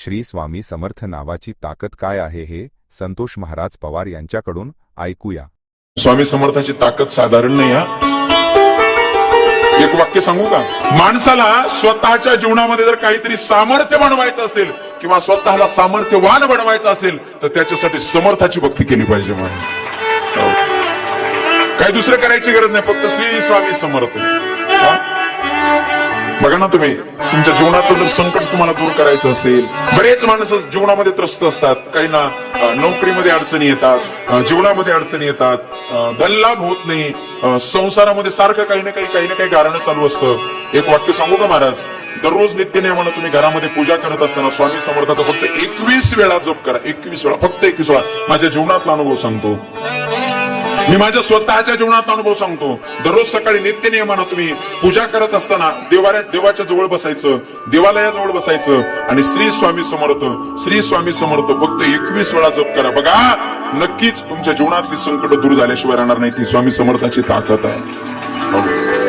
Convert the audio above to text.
श्री स्वामी समर्थ नावाची ताकद काय आहे हे संतोष महाराज पवार यांच्याकडून ऐकूया। स्वामी समर्थांची ताकद साधारण नाही हा। एक वाक्य सांगू का? माणसाला स्वतःच्या जीवनामध्ये जर काहीतरी सामर्थ्य बनवायचं असेल किंवा स्वतःला सामर्थ्यवान बनवायचं असेल तर त्याच्यासाठी समर्थाची भक्ती केली पाहिजे। काही दुसरं करायची गरज नाही, फक्त श्री स्वामी समर्थ। बघा ना, तुम्ही तुमच्या जीवनातलं जर संकट तुम्हाला दूर करायचं असेल, बरेच माणसं जीवनामध्ये त्रस्त असतात, काही ना नोकरीमध्ये अडचणी येतात, जीवनामध्ये अडचणी येतात, धनलाभ होत नाही, संसारामध्ये सारखं काही ना काही कारण चालू असतं। एक वाक्य सांगू का महाराज? दररोज नित्यनेमानं तुम्ही घरामध्ये पूजा करत असताना स्वामी समर्थाचा फक्त 21 वेळा जप करा। 21 वेळा, फक्त 21 वेळा। माझ्या जीवनातला अनुभव सांगतो, मी माझ्या स्वतःच्या जीवनात अनुभव सांगतो। दररोज सकाळी नित्यनेमानं तुम्ही पूजा करत असताना देवाच्या जवळ बसायचं, देवालयाजवळ बसायचं आणि श्री स्वामी समर्थ फक्त 21 वेळा जप करा। बघा, नक्कीच तुमच्या जीवनातली संकट दूर झाल्याशिवाय राहणार नाही। ती स्वामी समर्थाची ताकद आहे।